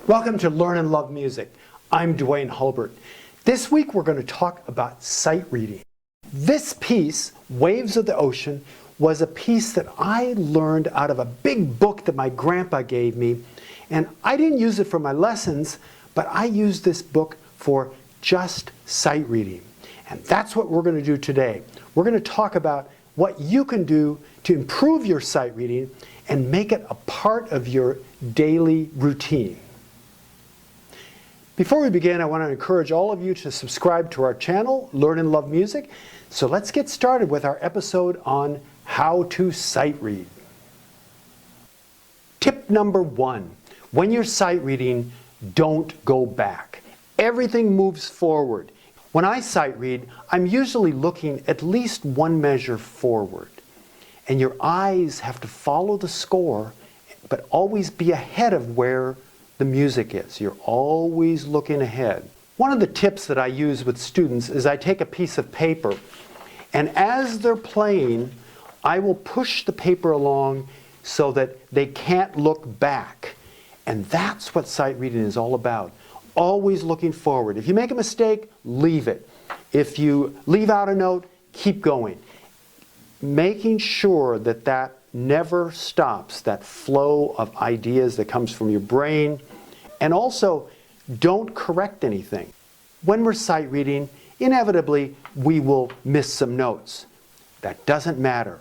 Welcome to Learn and Love Music. I'm Duane Hulbert. This week we're going to talk about sight reading. This piece, Waves of the Ocean, was a piece that I learned out of a big book that my grandpa gave me. And I didn't use it for my lessons, but I used this book for just sight reading. And that's what we're going to do today. We're going to talk about what you can do to improve your sight reading and make it a part of your daily routine. Before we begin, I want to encourage all of you to subscribe to our channel, Learn and Love Music. So let's get started with our episode on how to sight read. Tip number 1. When you're sight reading, don't go back. Everything moves forward. When I sight read, I'm usually looking at least one measure forward. And your eyes have to follow the score, but always be ahead of where the music is. You're always looking ahead. One of the tips that I use with students is I take a piece of paper, and as they're playing, I will push the paper along so that they can't look back. And that's what sight reading is all about. Always looking forward. If you make a mistake, leave it. If you leave out a note, keep going. Making sure that that never stops, that flow of ideas that comes from your brain. And also, don't correct anything. When we're sight reading, inevitably we will miss some notes. That doesn't matter.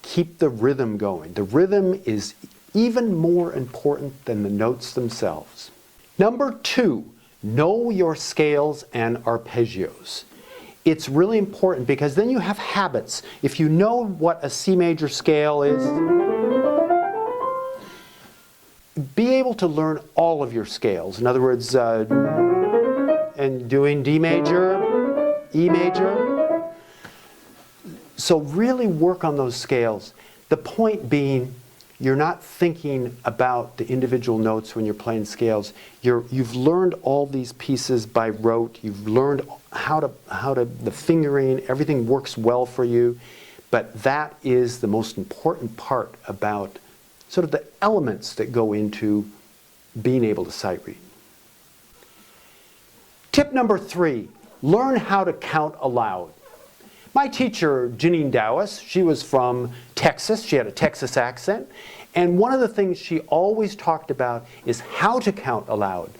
Keep the rhythm going. The rhythm is even more important than the notes themselves. Number 2, know your scales and arpeggios. It's really important because then you have habits. If you know what a C major scale is, be able to learn all of your scales. In other words, and doing D major, E major. So really work on those scales. The point being, you're not thinking about the individual notes when you're playing scales. You've learned all these pieces by rote. You've learned how to the fingering, everything works well for you. But that is the most important part about sort of the elements that go into being able to sight read. Tip number 3, learn how to count aloud. My teacher, Janine Dowis, she was from Texas. She had a Texas accent. And one of the things she always talked about is how to count aloud.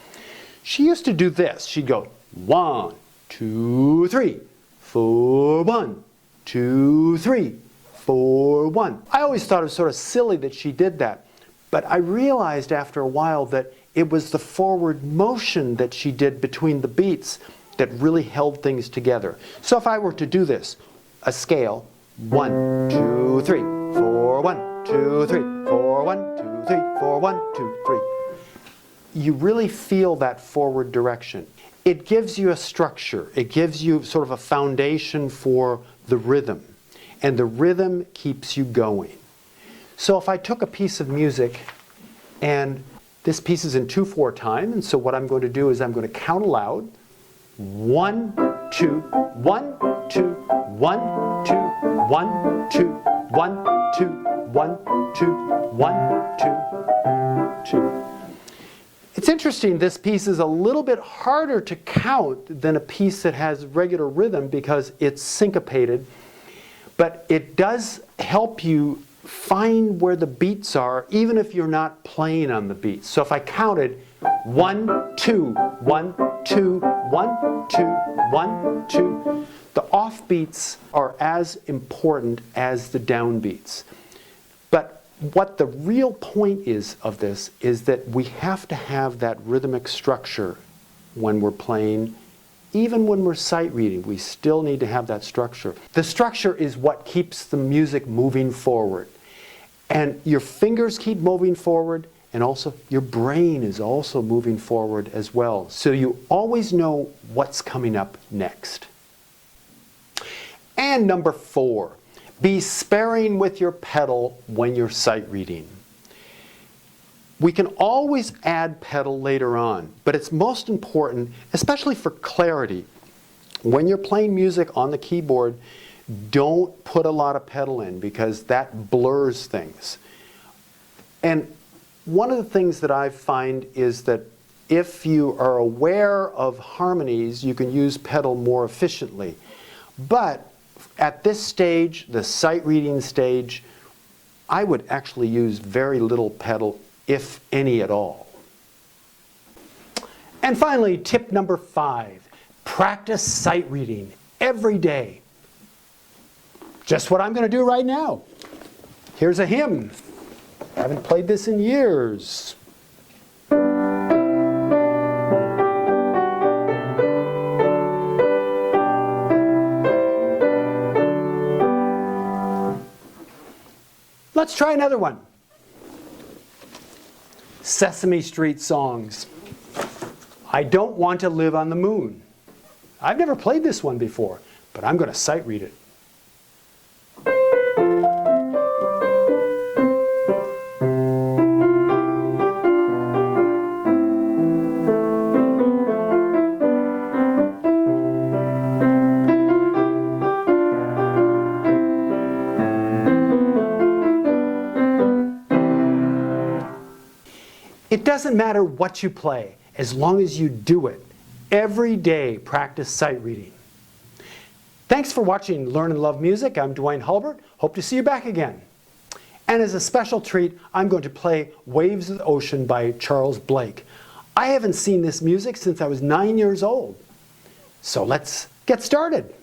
She used to do this. She'd go 1, 2, 3, 4, 1, 2, 3, 4, 1. I always thought it was sort of silly that she did that. But I realized after a while that it was the forward motion that she did between the beats that really held things together. So if I were to do this, a scale, 1, 2, 3, 4, 1, 2, 3, 4, 1, 2, 3, 4, 1, 2, 3. You really feel that forward direction. It gives you a structure. It gives you sort of a foundation for the rhythm. And the rhythm keeps you going. So if I took a piece of music, and this piece is in 2/4 time, and so what I'm going to do is I'm going to count aloud. 1, 2, 1, 2, 1, 2, 1, 2, 1, 2, 1, 2, 1, 2, 2. It's interesting, this piece is a little bit harder to count than a piece that has regular rhythm because it's syncopated, but it does help you find where the beats are even if you're not playing on the beats. So if I counted 1, 2, 1, 2, 1, 2, 1, 2. The offbeats are as important as the downbeats. But what the real point is of this is that we have to have that rhythmic structure when we're playing. Even when we're sight reading, we still need to have that structure. The structure is what keeps the music moving forward. And your fingers keep moving forward, and also your brain is also moving forward as well. So you always know what's coming up next. And number 4, be sparing with your pedal when you're sight reading. We can always add pedal later on, but it's most important, especially for clarity. When you're playing music on the keyboard, don't put a lot of pedal in because that blurs things. And one of the things that I find is that if you are aware of harmonies, you can use pedal more efficiently. But at this stage, the sight reading stage, I would actually use very little pedal, if any at all. And finally, tip number 5, practice sight reading every day. Just what I'm going to do right now. Here's a hymn. I haven't played this in years. Let's try another one. Sesame Street songs. I don't want to live on the moon. I've never played this one before, but I'm going to sight read it. It doesn't matter what you play, as long as you do it. Every day, practice sight reading. Thanks for watching Learn and Love Music. I'm Duane Hulbert. Hope to see you back again. And as a special treat, I'm going to play Waves of the Ocean by Charles Blake. I haven't seen this music since I was 9 years old. So let's get started.